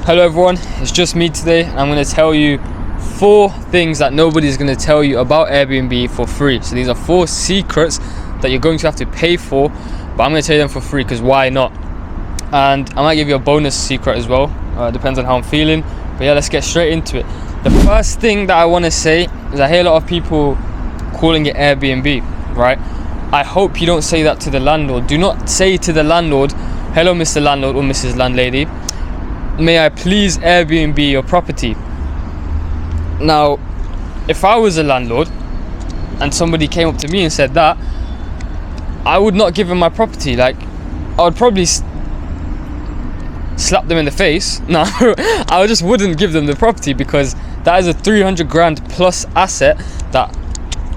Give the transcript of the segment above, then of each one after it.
Hello everyone, it's just me today. I'm going to tell you 4 things that nobody's going to tell you about Airbnb for free. So these are 4 secrets that you're going to have to pay for, but I'm going to tell you them for free because why not? And I might give you a bonus secret as well, depends on how I'm feeling. But yeah, let's get straight into it. The first thing that I want to say is I hear a lot of people calling it Airbnb, right? I hope you don't say that to the landlord. Do not say to the landlord, hello Mr. Landlord or Mrs. Landlady, may I please Airbnb your property? Now, if I was a landlord and somebody came up to me and said that, I would not give them my property. Like, I would probably slap them in the face. No, I just wouldn't give them the property because that is a 300 grand plus asset that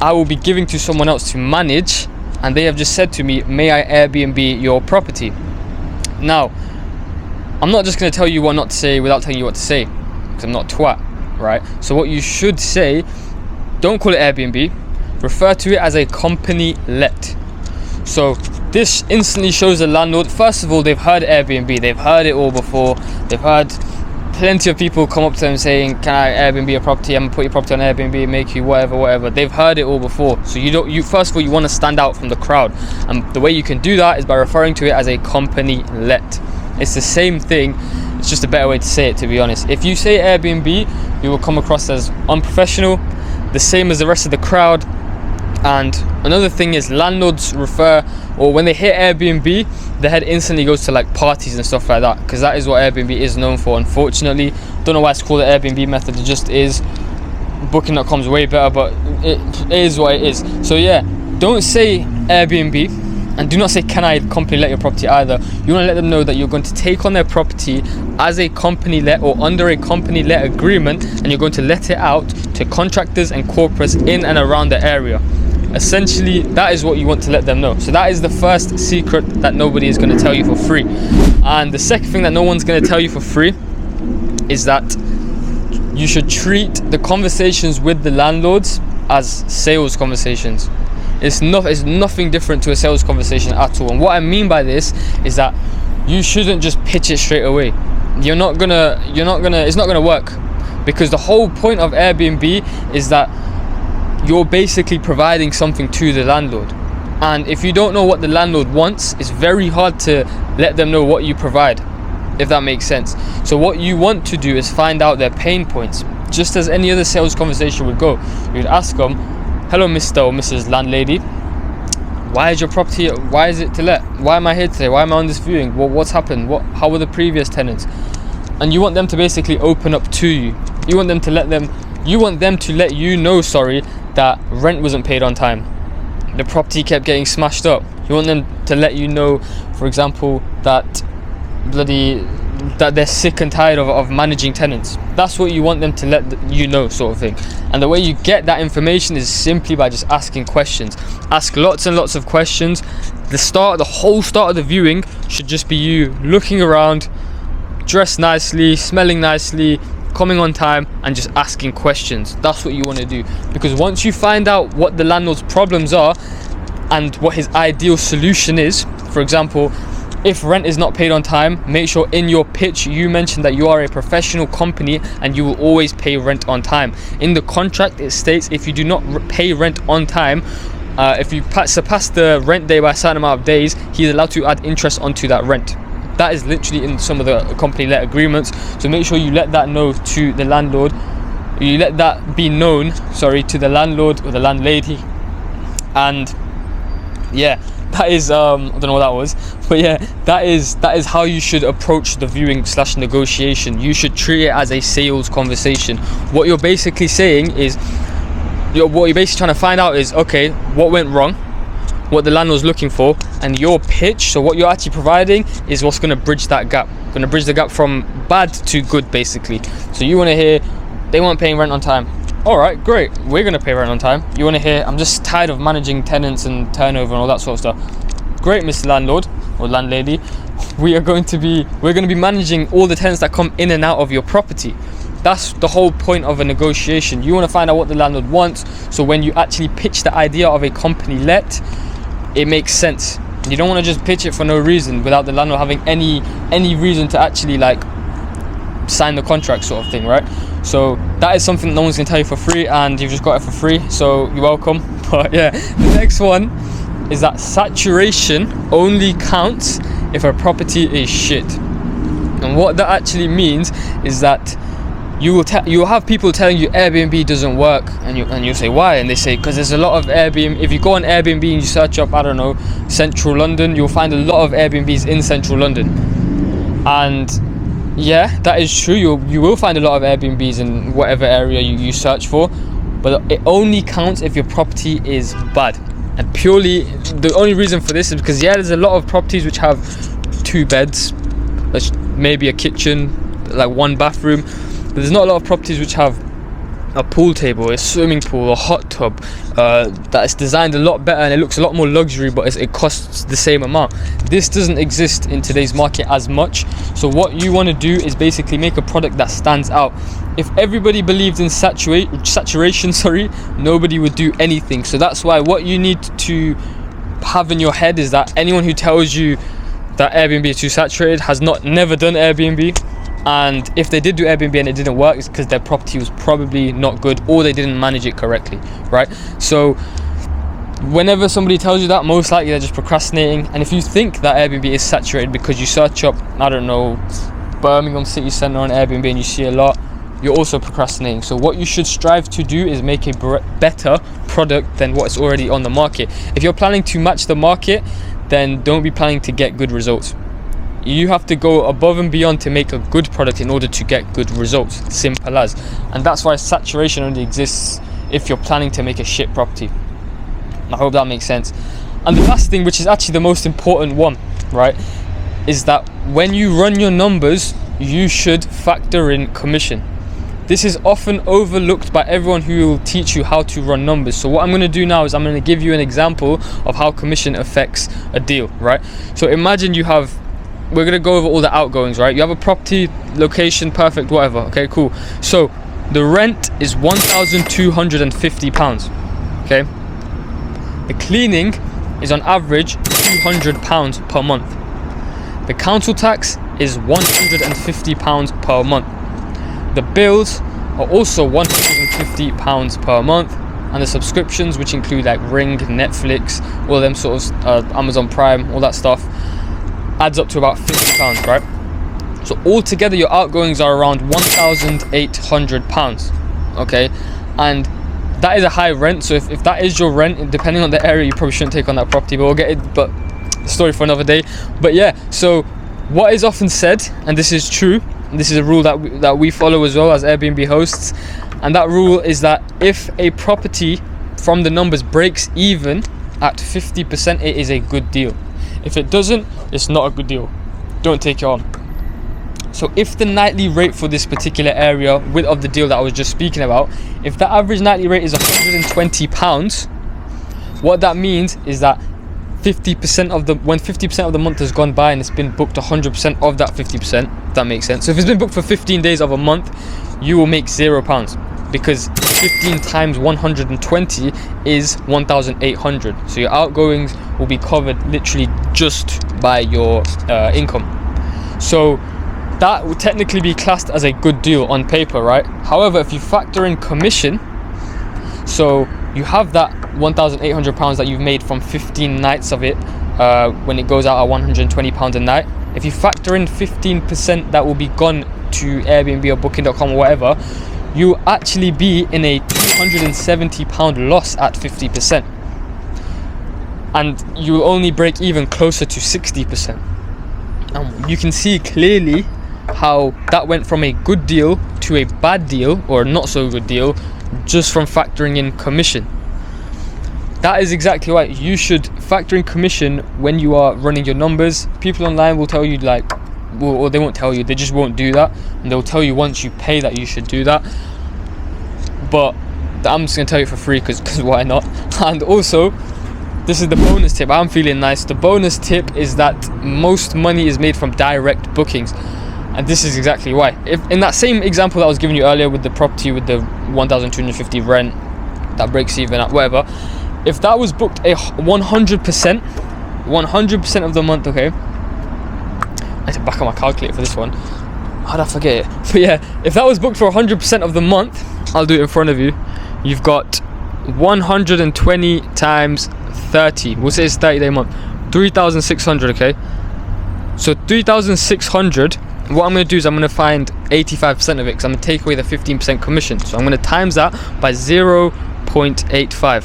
I will be giving to someone else to manage, and they have just said to me, may I Airbnb your property? Now, I'm not just going to tell you what not to say without telling you what to say, because I'm not twat, right? So what you should say, don't call it Airbnb, refer to it as a company let. So this instantly shows the landlord, first of all, they've heard Airbnb, they've heard it all before, they've heard plenty of people come up to them saying, can I Airbnb your property, I'm going to put your property on Airbnb, make you whatever. They've heard it all before. So you first of all, you want to stand out from the crowd, and the way you can do that is by referring to it as a company let. It's the same thing, it's just a better way to say it, to be honest. If you say Airbnb, you will come across as unprofessional, the same as the rest of the crowd. And another thing is landlords refer, or when they hear Airbnb, their head instantly goes to like parties and stuff like that, because that is what Airbnb is known for, unfortunately. Don't know why it's called the Airbnb method, it just is. Booking.com is way better, but it is what it is. So yeah, don't say Airbnb. And do not say, can I company let your property either. You want to let them know that you're going to take on their property as a company let or under a company let agreement, and you're going to let it out to contractors and corporates in and around the area. Essentially, that is what you want to let them know. So that is the first secret that nobody is going to tell you for free. And the second thing that no one's going to tell you for free is that you should treat the conversations with the landlords as sales conversations. It's nothing different to a sales conversation at all. And what I mean by this is that you shouldn't just pitch it straight away. It's not gonna work, because the whole point of Airbnb is that you're basically providing something to the landlord. And if you don't know what the landlord wants, it's very hard to let them know what you provide, if that makes sense. So what you want to do is find out their pain points, just as any other sales conversation would go. You'd ask them, hello Mr. or Mrs. Landlady, why is your property, why is it to let? Why am I here today? Why am I on this viewing? What's happened? How were the previous tenants? And you want them to basically open up to you. You want them to let you know, that rent wasn't paid on time. The property kept getting smashed up. You want them to let you know, for example, that they're sick and tired of managing tenants. The what you want them to let you know, sort of thing. And the way you get that information is simply by just asking questions. Ask lots and lots of questions. The whole start of the viewing should just be you looking around, dressed nicely, smelling nicely, coming on time, and just asking questions. That's what you want to do, because once you find out what the landlord's problems are and what his ideal solution is, for example, if rent is not paid on time, make sure in your pitch you mention that you are a professional company and you will always pay rent on time. In the contract it states if you do not pay rent on time, if you surpass the rent day by a certain amount of days, he is allowed to add interest onto that rent. That is literally in some of the company let agreements. So make sure you let that know to the landlord. You let that be known, to the landlord or the landlady. And yeah, that is I don't know what that was, but yeah, that is how you should approach the viewing / negotiation. You should treat it as a sales conversation. What you're basically saying is, what you're basically trying to find out is, okay, what went wrong, what the landlord's looking for, and your pitch. So what you're actually providing is what's going to bridge that gap, going to bridge the gap from bad to good, basically. So you want to hear they weren't paying rent on time. All right, great, we're going to pay rent on time. You want to hear, I'm just tired of managing tenants and turnover and all that sort of stuff. Great, Mr. Landlord or Landlady, we're going to be managing all the tenants that come in and out of your property. That's the whole point of a negotiation. You want to find out what the landlord wants, so when you actually pitch the idea of a company let, it makes sense. You don't want to just pitch it for no reason without the landlord having any reason to actually sign the contract sort of thing, right? So that is something no one's gonna tell you for free, and you've just got it for free, so you're welcome. But yeah, the next one is that saturation only counts if a property is shit. And what that actually means is that you will have people telling you Airbnb doesn't work, and you'll say why, and they say because there's a lot of Airbnb. If you go on Airbnb and you search up, I don't know, central London, you'll find a lot of Airbnbs in central London. And yeah, that is true, you will find a lot of Airbnbs in whatever area you search for, but it only counts if your property is bad. And purely, the only reason for this is because there's a lot of properties which have 2 beds, maybe a kitchen, like 1 bathroom. There's not a lot of properties which have a pool table, a swimming pool, a hot tub, that is designed a lot better and it looks a lot more luxury, but it costs the same amount. This doesn't exist in today's market as much. So what you want to do is basically make a product that stands out. If everybody believed in saturation, nobody would do anything. So that's why what you need to have in your head is that anyone who tells you that Airbnb is too saturated has never done Airbnb. And if they did do Airbnb and it didn't work, it's because their property was probably not good, or they didn't manage it correctly, right? So whenever somebody tells you that, most likely they're just procrastinating. And if you think that Airbnb is saturated because you search up, I don't know, Birmingham city centre on Airbnb and you see a lot, you're also procrastinating. So what you should strive to do is make a better product than what's already on the market. If you're planning to match the market, then don't be planning to get good results. You have to go above and beyond to make a good product in order to get good results. Simple as. And that's why saturation only exists if you're planning to make a shit property. I hope that makes sense. And the last thing, which is actually the most important one, right, is that when you run your numbers, you should factor in commission. This is often overlooked by everyone who will teach you how to run numbers. So what I'm going to do now is I'm going to give you an example of how commission affects a deal, right? So imagine we're going to go over all the outgoings, right? You have a property, location, perfect, whatever. Okay, cool. So the rent is £1,250, okay? The cleaning is on average £200 per month. The council tax is £150 per month. The bills are also £150 per month. And the subscriptions, which include like Ring, Netflix, all them sort of Amazon Prime, all that stuff, adds up to about £50, right? So altogether your outgoings are around £1,800, okay? And that is a high rent. So if that is your rent, depending on the area, you probably shouldn't take on that property, but we'll get it, but story for another day. But yeah, so what is often said, and this is true, and this is a rule that we follow as well as Airbnb hosts, and that rule is that if a property from the numbers breaks even at 50%, it is a good deal. If it doesn't, it's not a good deal. Don't take it on. So if the nightly rate for this particular area of the deal that I was just speaking about, if the average nightly rate is £120, what that means is that when 50% of the month has gone by and it's been booked 100% of that 50%, if that makes sense. So if it's been booked for 15 days of a month, you will make £0, because 15 times 120 is 1,800. So your outgoings will be covered literally just by your income. So that would technically be classed as a good deal on paper, right? However, if you factor in commission, so you have that £1,800 that you've made from 15 nights of it, when it goes out at £120 a night. If you factor in 15% that will be gone to Airbnb or Booking.com or whatever, you actually be in a £270 loss at 50%, and you will only break even closer to 60%. And you can see clearly how that went from a good deal to a bad deal or not so good deal just from factoring in commission. That is exactly right. You should factor in commission when you are running your numbers. People online will tell you or they won't tell you, they just won't do that, and they'll tell you once you pay that you should do that. But I'm just gonna tell you for free because why not? And also, this is the bonus tip. I'm feeling nice. The bonus tip is that most money is made from direct bookings, and this is exactly why. If in that same example that I was giving you earlier with the property with the 1,250 rent that breaks even at whatever, if that was booked a 100% of the month, okay, I had to back up my calculator for this one. how'd I forget it? But yeah, if that was booked for 100% of the month, I'll do it in front of you. You've got 120 times 30. We'll say it's 30-day month. 3,600, okay? So 3,600, what I'm going to do is I'm going to find 85% of it, because I'm going to take away the 15% commission. So I'm going to times that by 0.85.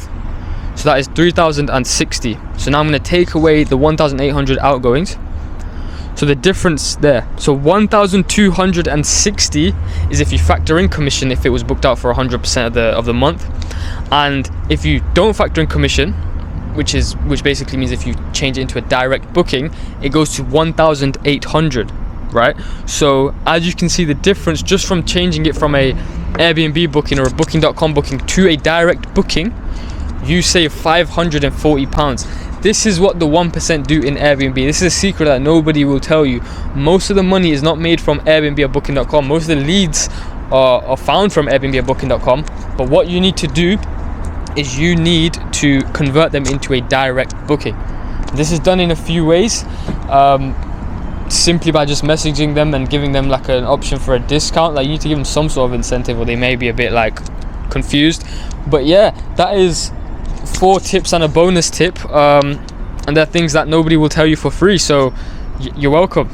So that is 3,060. So now I'm going to take away the 1,800 outgoings. So the difference there, so 1,260 is if you factor in commission, if it was booked out for 100% of the month. And if you don't factor in commission, which basically means if you change it into a direct booking, it goes to 1,800, right? So as you can see, the difference just from changing it from a Airbnb booking or a booking.com booking to a direct booking, you save £540. This is what the 1% do in Airbnb. This is a secret that nobody will tell you. Most of the money is not made from Airbnb or booking.com. Most of the leads are found from Airbnb or booking.com. But what you need to do is you need to convert them into a direct booking. This is done in a few ways. Simply by just messaging them and giving them like an option for a discount. Like, you need to give them some sort of incentive, or they may be a bit like confused. But yeah, that is 4 tips and a bonus tip, and they're things that nobody will tell you for free, so you're welcome.